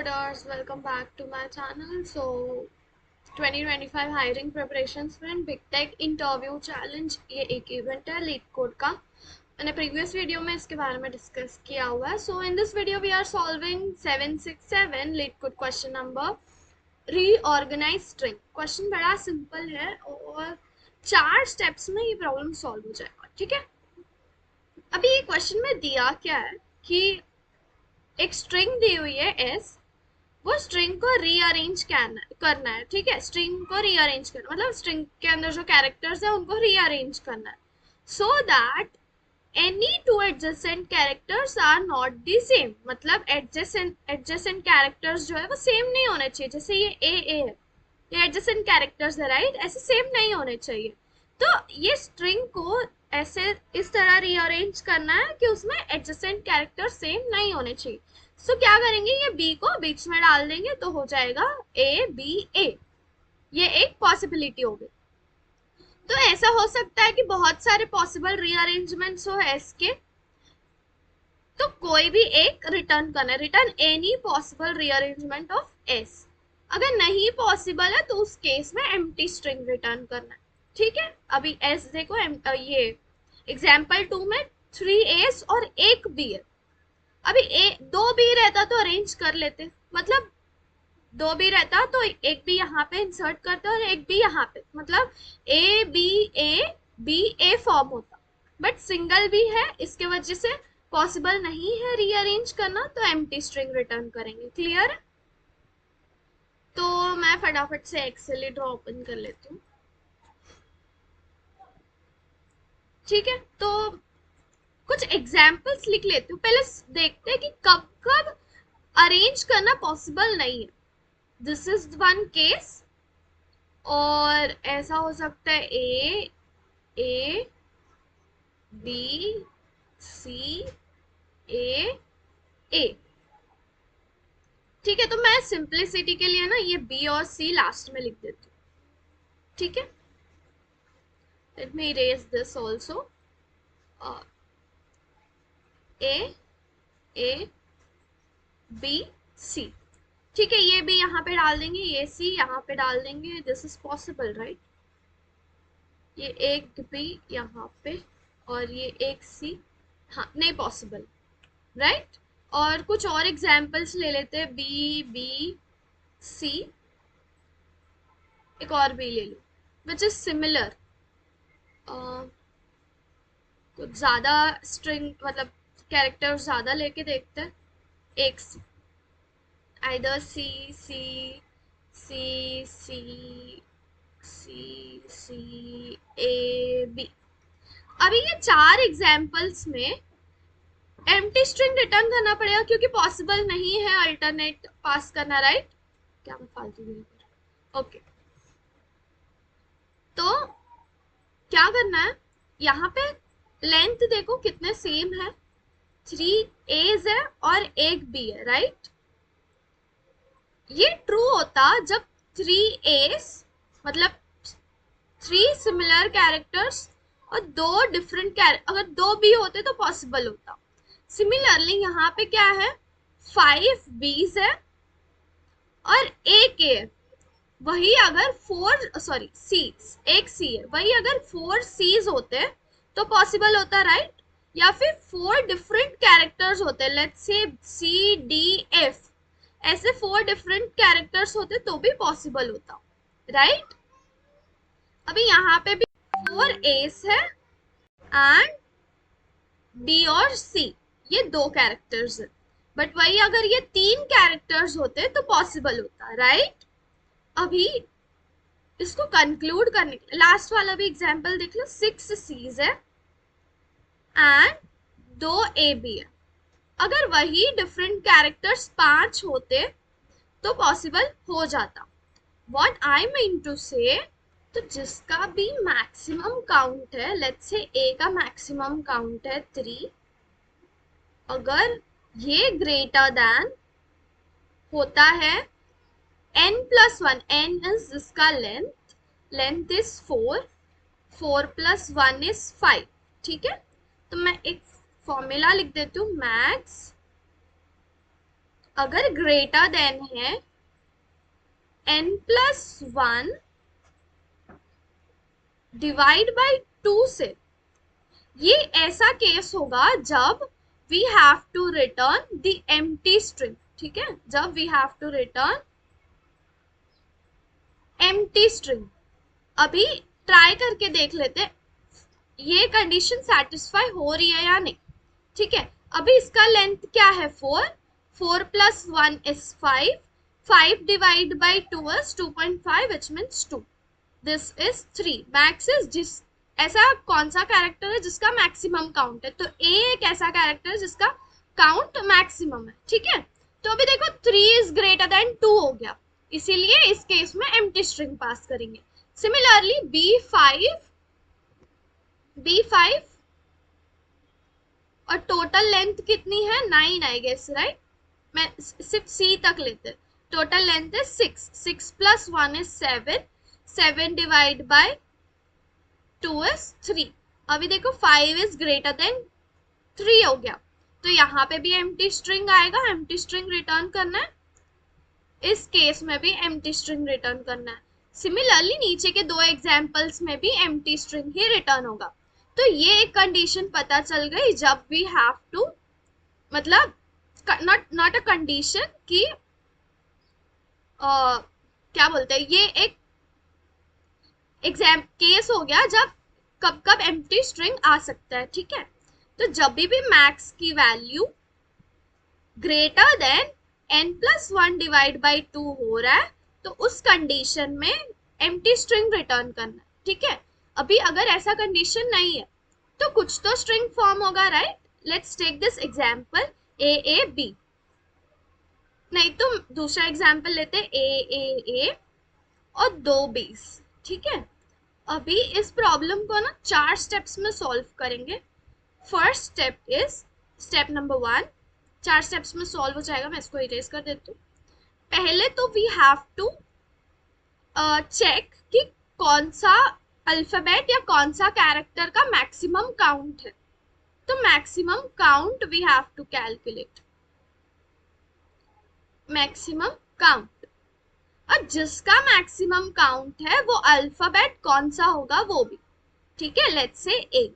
coders, welcome back to my channel. So 2025 hiring preparation sprint big tech interview challenge ये एक event है leet code का. मैंने previous video में इसके बारे में डिस्कस किया हुआ है. So in this video we are solving 767 LeetCode question number reorganize string. Question बड़ा सिंपल है और 4 स्टेप्स में ये प्रॉब्लम सॉल्व हो जाएगा. ठीक है, अभी ये क्वेश्चन में दिया क्या है कि एक स्ट्रिंग दी हुई है एस, वो स्ट्रिंग को रीअरेंज करना है. ठीक है, स्ट्रिंग को रीअरेंज करना मतलब स्ट्रिंग के अंदर जो कैरेक्टर्स है उनको रीअरेंज करना है so that any two adjacent characters are not the same. मतलब एडजेसेंट कैरेक्टर्स जो है वो सेम नहीं होने चाहिए. जैसे ये ए है, ये एडजेसेंट कैरेक्टर्स है राइट, ऐसे सेम नहीं होने चाहिए. तो ये स्ट्रिंग को ऐसे इस तरह रीअरेंज करना है कि उसमें एडजेसेंट कैरेक्टर सेम नहीं होने चाहिए. सो क्या करेंगे, ये बी को बीच में डाल देंगे तो हो जाएगा ए बी ए. ये एक पॉसिबिलिटी हो गई. तो ऐसा हो सकता है कि बहुत सारे पॉसिबल रीअरेंजमेंट्स हो एस के, तो कोई भी एक रिटर्न करना है, return any possible rearrangement of S. अगर नहीं पॉसिबल है तो उस केस में एम्प्टी स्ट्रिंग रिटर्न करना है. ठीक है, अभी एस देखो, ये एग्जाम्पल 2 में 3 एस और एक बी है. अभी दो बी रहता तो अरेंज कर लेते, मतलब दो बी रहता तो एक बी यहाँ पे इंसर्ट करते और एक बी यहाँ पे, मतलब ए बी ए फॉर्म होता. बट सिंगल बी है, इसके वजह से पॉसिबल नहीं है रीअरेंज करना, तो एम्प्टी स्ट्रिंग रिटर्न करेंगे. क्लियर? तो मैं फटाफट से एक्सेल ही ड्रॉ ओपन कर लेती हूँ. ठीक है, तो कुछ एग्जाम्पल्स लिख लेती हूँ. पहले देखते हैं कि कब कब अरेंज करना पॉसिबल नहीं है. This is one case. और ऐसा हो सकता है ए बी सी ए ए. ठीक है, तो मैं सिंप्लिसिटी के लिए ना ये बी और सी लास्ट में लिख देती हूँ. ठीक है, let me erase this also. A B C. ठीक है, ये भी यहाँ पे डाल देंगे, ये सी यहाँ पे डाल देंगे. This is possible right. ये एक बी यहाँ पे और ये एक सी, हाँ नहीं पॉसिबल राइट. और कुछ और एग्जाम्पल्स ले लेते हैं. बी बी सी, एक और बी ले लो विच इज सिमिलर. कुछ ज्यादा स्ट्रिंग मतलब कैरेक्टर ज्यादा लेके देखते हैं. एक सी, either C C C C C C A B. अभी ये 4 एग्जाम्पल्स में एम्प्टी स्ट्रिंग रिटर्न करना पड़ेगा क्योंकि पॉसिबल नहीं है अल्टरनेट पास करना राइट. क्या मैं फालतू ओके. तो क्या करना है, यहाँ पे लेंथ देखो कितने सेम है, 3 एज है और एक बी है राइट. ये ट्रू होता जब 3 एज मतलब 3 सिमिलर कैरेक्टर्स और 2 डिफरेंट कैरेक्टर, अगर 2 बी होते तो पॉसिबल होता. सिमिलरली यहाँ पे क्या है, 5 बीज है और एक ए है. वही अगर 4 सॉरी सी, एक सी है, वही अगर 4 सीज होते तो पॉसिबल होता राइट. या फिर 4 डिफरेंट कैरेक्टर्स होते, let's say C D F, ऐसे 4 डिफरेंट कैरेक्टर्स होते तो भी पॉसिबल होता राइट. अभी यहाँ पे भी 4 एस है एंड बी और सी, ये 2 कैरेक्टर्स है. बट वही अगर ये 3 कैरेक्टर्स होते तो पॉसिबल होता राइट. अभी इसको कंक्लूड करने के लिए लास्ट वाला भी एग्जांपल देख लो. 6 सीज है एंड 2 ए बी है. अगर वही डिफरेंट कैरेक्टर्स 5 होते तो पॉसिबल हो जाता. व्हाट आई मीन टू से, तो जिसका भी मैक्सिमम काउंट है, लेट्स से ए का मैक्सिमम काउंट है 3, अगर ये ग्रेटर देन होता है n+1, n इज जिसका लेंथ इज 4, 4 + 1 इज 5. ठीक है, तो मैं एक फॉर्मूला लिख देती हूँ, मैक्स अगर ग्रेटर देन है n+1 डिवाइड बाई 2 से, ये ऐसा केस होगा जब we have to return the empty string. ठीक है, जब we have to return empty string. अभी ट्राई करके देख लेते ये कंडीशन सेटिस्फाई हो रही है या नहीं। ठीक है, अभी इसका लेंथ क्या है 4, 4+1 is 5, 5 divide by 2 is 2.5 which means 2, this is 3। Max is जिस ऐसा कौन सा कैरेक्टर है जिसका मैक्सिमम काउंट है, तो ए एक ऐसा कैरेक्टर है जिसका काउंट मैक्सिमम है। ठीक है, तो अभी देखो 3 इज ग्रेटर देन 2 हो गया, इसीलिए इस केस में एम्प्टी स्ट्रिंग पास करेंगे। सिमिलरली B5 और टोटल लेंथ कितनी है 9 आई गेस, राइट। मैं सिर्फ सी तक लेते, टोटल लेंथ है 6, 6+1 is 7, 7 डिवाइड बाय 2 is 3। अभी देखो 5 is ग्रेटर देन 3 हो गया, तो यहाँ पे भी एम्प्टी स्ट्रिंग आएगा, एम्प्टी स्ट्रिंग रिटर्न करना है, इस केस में भी एम्प्टी स्ट्रिंग रिटर्न करना है। सिमिलरली नीचे के दो एग्जांपल्स में भी एम्प्टी स्ट्रिंग ही रिटर्न होगा। तो ये एक कंडीशन पता चल गई जब वी हैव टू, मतलब नॉट अ कंडीशन कि क्या बोलते हैं, ये एक एग्जाम केस हो गया जब कब कब एम्प्टी स्ट्रिंग आ सकता है। ठीक है, तो जब भी मैक्स की value greater than n+1 divide by 2 हो रहा है, तो उस कंडीशन में एम्प्टी स्ट्रिंग रिटर्न करना है। ठीक है, अभी अगर ऐसा कंडीशन नहीं है तो कुछ तो स्ट्रिंग फॉर्म होगा, right. Let's take this example AAB, नहीं तो दूसरा एग्जांपल लेते AAA और 2 B's। ठीक है, अभी इस प्रॉब्लम को ना 4 स्टेप्स में सॉल्व करेंगे। First step is step number 1, 4 steps में सॉल्व हो जाएगा, मैं इसको इरेज कर देती हूँ। पहले तो वी हैव टू चेक कि कौन सा अल्फाबेट या कौन सा कैरेक्टर का मैक्सिमम काउंट है, तो maximum count we have to calculate, maximum count. और जिसका मैक्सिमम काउंट है वो अल्फाबेट कौन सा होगा वो भी। ठीक है, लेट्स से A।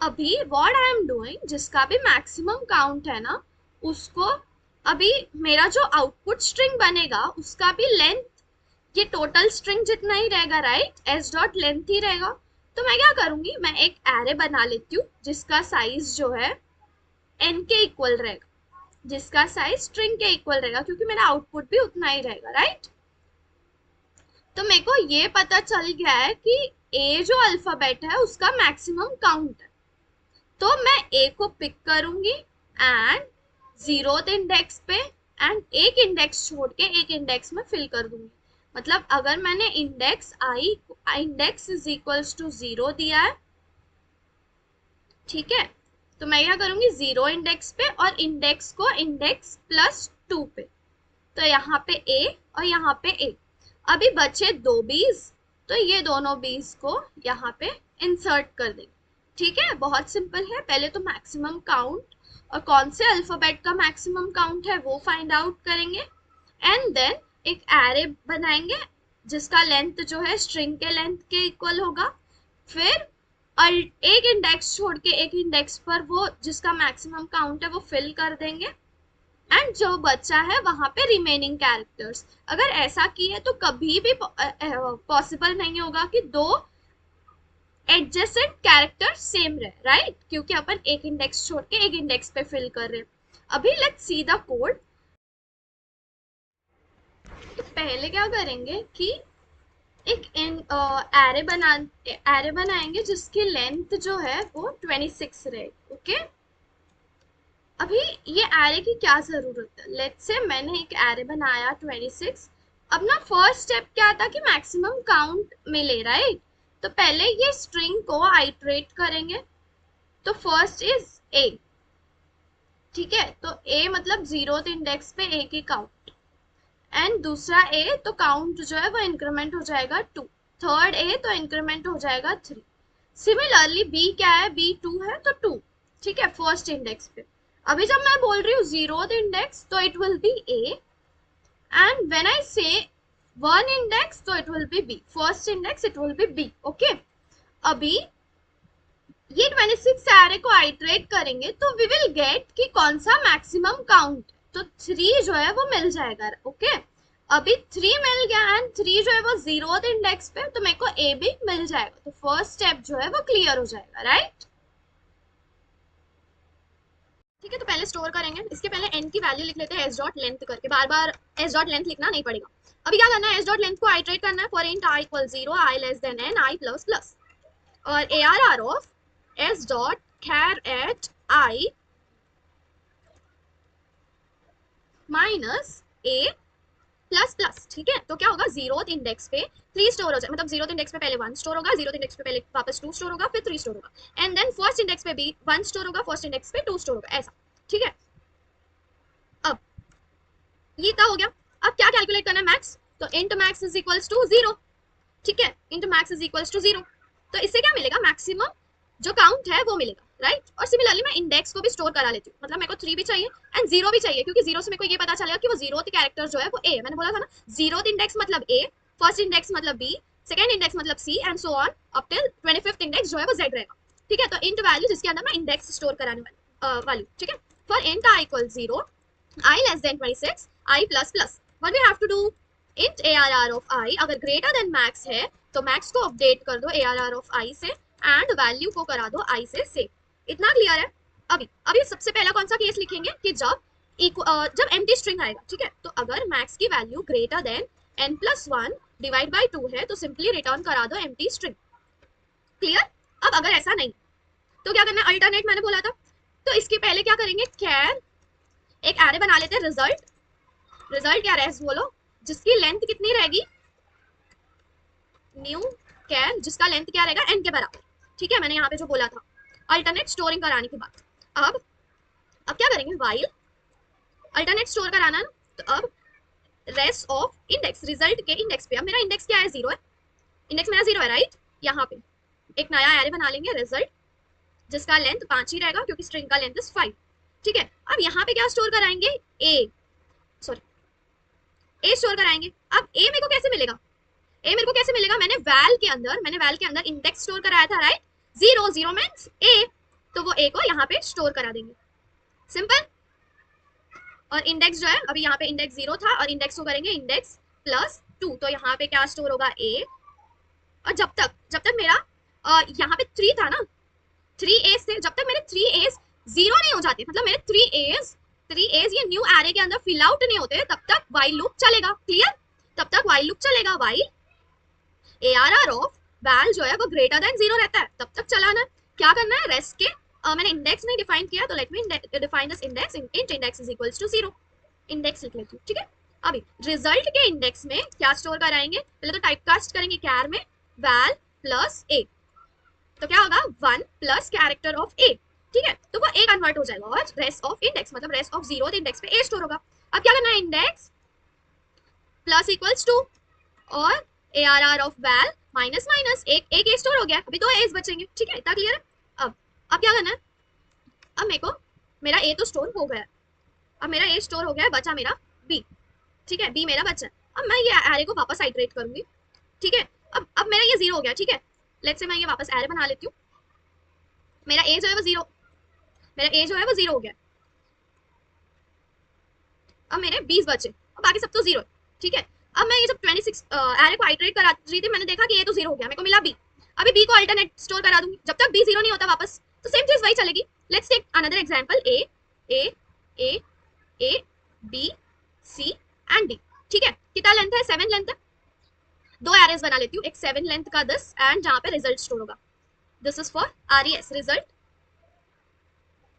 अभी व्हाट आई एम डूइंग, जिसका भी मैक्सिमम काउंट है ना, उसको अभी मेरा जो आउटपुट स्ट्रिंग बनेगा उसका भी लेंथ ये टोटल स्ट्रिंग जितना ही रहेगा, राइट, s डॉट लेंथ ही रहेगा। तो मैं क्या करूंगी, मैं एक एरे बना लेती हूँ जिसका साइज जो है n के इक्वल रहेगा, जिसका साइज स्ट्रिंग के इक्वल रहेगा, क्योंकि मेरा आउटपुट भी उतना ही रहेगा, राइट। तो मेरे को ये पता चल गया है कि a जो अल्फाबेट है उसका मैक्सिमम काउंट है, तो मैं A को पिक करूंगी एंड 0th इंडेक्स पे एंड एक इंडेक्स छोड़ के एक इंडेक्स में फिल कर दूंगी। मतलब अगर मैंने इंडेक्स इज इक्वल्स टू 0 दिया है, ठीक है, तो मैं क्या करूंगी 0 इंडेक्स पे और इंडेक्स को इंडेक्स +2 पे, तो यहाँ पे A और यहाँ पे A। अभी बचे 2 B's, तो ये दोनों B's को यहाँ पे इंसर्ट कर देंगे। ठीक है, बहुत सिंपल है। पहले तो मैक्सिमम काउंट और कौन से अल्फाबेट का मैक्सिमम काउंट है वो फाइंड आउट करेंगे, एंड देन एक एरे बनाएंगे जिसका लेंथ जो है स्ट्रिंग के लेंथ के इक्वल होगा। फिर एक इंडेक्स छोड़ के एक इंडेक्स पर वो जिसका मैक्सिमम काउंट है वो फिल कर देंगे, एंड जो बचा है वहां पे रिमेनिंग कैरेक्टर्स। अगर ऐसा किए तो कभी भी पॉसिबल नहीं होगा कि दो एडजेसेंट कैरेक्टर सेम रहे, राइट, क्योंकि अपन एक इंडेक्स छोड़ के एक इंडेक्स पे फिल कर रहे हैं। अभी लेट्स सी द कोड। पहले क्या करेंगे कि एक एरे बनाएंगे जिसकी लेंथ जो है वो 26 रहे। ओके, अभी ये एरे की क्या जरूरत है, लेट्स से मैंने एक एरे बनाया 26। अब ना फर्स्ट स्टेप क्या था कि मैक्सिमम काउंट मिले, राइट। तो पहले ये स्ट्रिंग को आइटरेट करेंगे, तो फर्स्ट इज A। ठीक है, तो A मतलब 0th इंडेक्स पे A की काउंट, एंड दूसरा A तो काउंट जो है वो इंक्रीमेंट हो जाएगा 2, थर्ड A तो इंक्रीमेंट हो जाएगा 3। सिमिलरली B क्या है, B 2 है तो 2। ठीक है, फर्स्ट इंडेक्स पे। अभी जब मैं बोल रही हूँ जीरोथ इंडेक्स तो it will be A, and when I say one index तो it will be B, first index it will be B. Okay, अभी ये 26 एरे को आइटरेट करेंगे तो वी विल गेट कि कौन सा मैक्सिमम काउंट, तो 3 जो है वो मिल जाएगा। ओके, अभी 3 मिल गया एंड 3 जो है वो जीरोथ इंडेक्स पे, तो मेरे को ए भी मिल जाएगा, तो फर्स्ट स्टेप जो है वो क्लियर हो जाएगा, राइट। ठीक है, तो पहले स्टोर करेंगे, इसके पहले n की वैल्यू लिख लेते हैं एस डॉट लेंथ करके, बार बार एस डॉट लेंथ लिखना नहीं पड़ेगा। अभी क्या करना है, एस डॉट लेंथ को आइटरेट करना है for int I equal 0, I less than n, I plus plus, और A R R of S dot char at I minus A plus plus. ठीक है, तो क्या होगा, जीरोथ इंडेक्स पे 3 स्टोर हो जाए, मतलब जीरोथ इंडेक्स पे पहले 1 स्टोर होगा, जीरोथ इंडेक्स पे पहले वापस 2 स्टोर होगा, फिर 3 स्टोर होगा, एंड देन फर्स्ट इंडेक्स पे भी 1 स्टोर होगा, फर्स्ट इंडेक्स पे 2 स्टोर होगा, ऐसा। ठीक है, अब ये क्या हो गया, अब क्या कैलकुलेट करना है, मैक्स, तो int max is equals to 0। ठीक है, int max is equals to 0, तो इससे क्या मिलेगा, मैक्सिमम जो काउंट है वो मिलेगा, राइट। और सिमिलरली मैं इंडेक्स को भी स्टोर करा लेती हूँ, मतलब मेरे को 3 भी चाहिए एंड 0 भी चाहिए, क्योंकि 0 से मेरे को ये पता चलेगा कि वो जीरोथ कैरेक्टर जो है वो ए, मैंने बोला था ना, जीरोथ इंडेक्स मतलब ए, फर्स्ट इंडेक्स मतलब बी, सेकंड इंडेक्स मतलब C, and so on up till 25th index जो है वो जेड रहेगा। ठीक है, तो इंट वैल्यू जिसके अंदर मैं इंडेक्स स्टोर कराने वाली वैल्यू। ठीक है, for int I equal 0, I less than 26, I plus plus, what we have to do, int ARR of I अगर ग्रेटर देन मैक्स है तो मैक्स को अपडेट कर दो ARR ऑफ आई से, एंड वैल्यू को करा दो आई से सेव। इतना क्लियर है। अभी अभी सबसे पहला कौन सा केस लिखेंगे कि जब एम्प्टी स्ट्रिंग आएगा। ठीक है, तो अगर मैक्स की value greater than n+1 divide by 2 है तो सिंपली रिटर्न करा दो एम्प्टी स्ट्रिंग। क्लियर। अब अगर ऐसा नहीं तो क्या करना है, अल्टरनेट मैंने बोला था, तो इसके पहले क्या करेंगे, कैर एक एरे बना लेते हैं, रिजल्ट क्या रेस बोलो, जिसकी लेंथ कितनी रहेगी, न्यू कैर जिसका लेंथ क्या रहेगा n के बराबर। ठीक है, मैंने यहाँ पे जो बोला था अल्टरनेट स्टोरिंग कराने के बाद। अब क्या करेंगे, वाइल अल्टरनेट स्टोर कराना, तो अब रेस्ट ऑफ इंडेक्स, रिजल्ट के इंडेक्स पे, अब मेरा इंडेक्स क्या है, 0 है, इंडेक्स मेरा 0 है, राइट। यहाँ पे एक नया एरे बना लेंगे, रिजल्ट जिसका लेंथ 5 ही रहेगा क्योंकि स्ट्रिंग का लेंथ इज 5। ठीक है, अब यहाँ पे क्या स्टोर कराएंगे, ए स्टोर कराएंगे। अब ए मेरे को कैसे मिलेगा, ए मेरे को कैसे मिलेगा, मैंने वैल के अंदर इंडेक्स स्टोर कराया था, राइट। 0 मींस ए, तो वो ए को यहाँ पे स्टोर करा देंगे, सिंपल। और इंडेक्स जो है, अभी यहाँ पे इंडेक्स 0 था और इंडेक्स को करेंगे इंडेक्स प्लस 2, तो यहाँ पे क्या स्टोर होगा, ए। और जब तक मेरा यहाँ पे 3 था ना, 3 एज थे, जब तक मेरे 3 एज 0 नहीं हो जाते, मतलब मेरे 3 एज ये न्यू एरे के अंदर फिल आउट नहीं होते, तब तक वाइल लूप चलेगा। क्लियर, तब तक वाइल लूप चलेगा, वाइल ARR ऑफ वैल जो है वो ग्रेटर देन 0 रहता है, तब तक चलाना है। क्या करना है, रेस्ट के मैंने इंडेक्स नहीं डिफाइन किया, तो let me define this index, int index is equals to 0, index लिख लेती हूँ। ठीक है, अभी रिजल्ट के इंडेक्स में क्या स्टोर कराएंगे, पहले तो टाइपकास्ट करेंगे कैर में वैल प्लस ए, तो क्या होगा, 1 प्लस कैरेक्टर ऑफ ए। ठीक है, तो वो ए कन्वर्ट हो जाएगा, और रेस्ट ऑफ इंडेक्स मतलब रेस्ट ऑफ जीरोथ इंडेक्स पे ए स्टोर होगा। अब क्या करना है, इंडेक्स प्लस इक्वल्स टू और ARR of val minus minus, एक ए स्टोर हो गया, अभी 2 एज बचेंगे। ठीक है, इतना क्लियर है। अब क्या करना है, अब मेरे को मेरा ए तो स्टोर हो गया, अब मेरा ए स्टोर हो गया, बचा मेरा बी। ठीक है, बी मेरा बचा, अब मैं ये एरे को वापस आइटरेट करूंगी। ठीक है, अब मेरा ये 0 हो गया। ठीक है, लेट्स से मैं ये वापस एरे बना लेती हूँ, मेरा ए जो है वो 0 हो गया, अब मेरे 20 बचे और बाकी सब तो 0 है। ठीक है, अब मैं ये जब 26 एरे को आइटरेट करा रही थी, मैंने देखा कि ए तो 0 हो गया, मेरे को मिला बी, अभी बी को अल्टरनेट स्टोर करा दूंगी, जब तक बी 0 नहीं होता वापस, तो सेम चीज वही चलेगी। Let's take another example, A A A A B C and D. ठीक है, कितना लेंथ है, 7 लेंथ है, 2 एरेस बना लेती हूँ, एक 7 लेंथ का दिस, एंड जहाँ पे रिजल्ट स्टोर होगा, this is for RES result,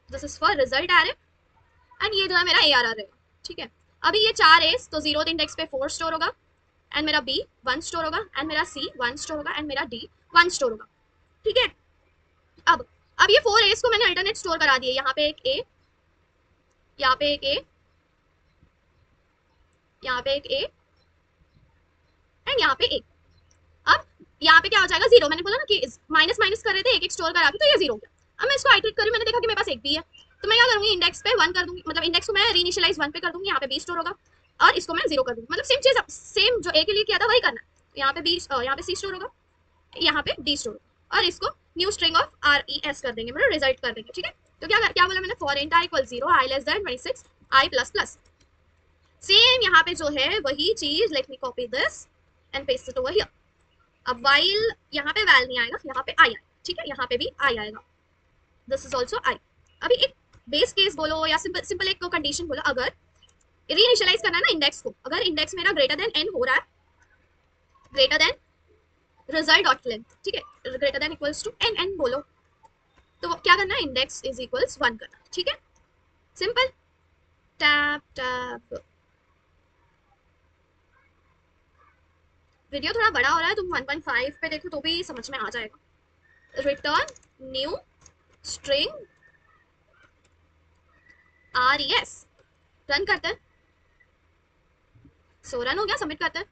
this is for result array, and ये जो है मेरा ARR रहेगा। ठीक है, अभी ये 4 एस, तो जीरोथ इंडेक्स पे 4 स्टोर होगा, एंड मेरा बी 1 स्टोर होगा, एंड मेरा सी 1 स्टोर होगा, एंड मेरा डी 1 स्टोर होगा। ठीक है, अब ये 4 एस को मैंने अल्टरनेट स्टोर करा दिए, यहाँ पे एक ए, यहाँ पे एक ए, यहाँ पे एक ए, एंड यहाँ पे ए। अब यहाँ पे क्या हो जाएगा, 0, मैंने बोला ना कि माइनस माइनस कर रहे थे, एक स्टोर करा के, तो ये 0 हो गया। अब मैं इसको आइटरेट करी, मैंने देखा कि मेरे पास एक बी है, तो मैं क्या करूंगी, इंडेक्स पे 1 कर दूंगी, मतलब इंडेक्स को मैं रीइनिशियलाइज 1 पे कर दूंगी, यहाँ पे बी स्टोर होगा, और इसको मैं 0 कर दूंगी, मतलब सेम चीज, सेम जो ए के लिए किया था वही करना है। यहाँ पे बी, यहाँ पे सी स्टोर होगा, यहाँ पे डी स्टोर होगा, और इसको new string of R E S कर देंगे, मतलब रिजल्ट कर देंगे, ठीक है। तो क्या क्या बोला मैंने, for int I equal 0, I less than 26, I plus plus, same यहाँ पे जो है वही चीज, let me copy this and paste it over here. अब वाइल यहाँ पे वैल नहीं आएगा, यहाँ पे आई आएगा, ठीक है, यहाँ पे भी आई आएगा, दिस इज ऑल्सो आई। अभी एक बेस केस बोलो या सिंपल सिंपल एक कंडीशन बोलो, अगर रीइनिशियलाइज करना है ना इंडेक्स को, अगर इंडेक्स मेरा ग्रेटर देन एन हो रहा है, greater than result dot length, ठीक है, greater than equals to N, N बोलो, तो क्या करना है, इंडेक्स इज इक्वल्स 1 करना, ठीक है, सिंपल। टैप टैप, वीडियो थोड़ा बड़ा हो रहा है, तुम 1.5 पे देखो तो भी समझ में आ जाएगा। Return new string R E S, run करते हैं, सो रन हो गया, सबमिट करते हैं।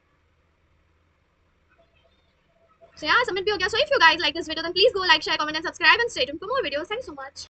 So yeah, submit bhi ho gaya. So if you guys like this video, then please go like, share, comment and subscribe and stay tuned for more videos. Thanks so much.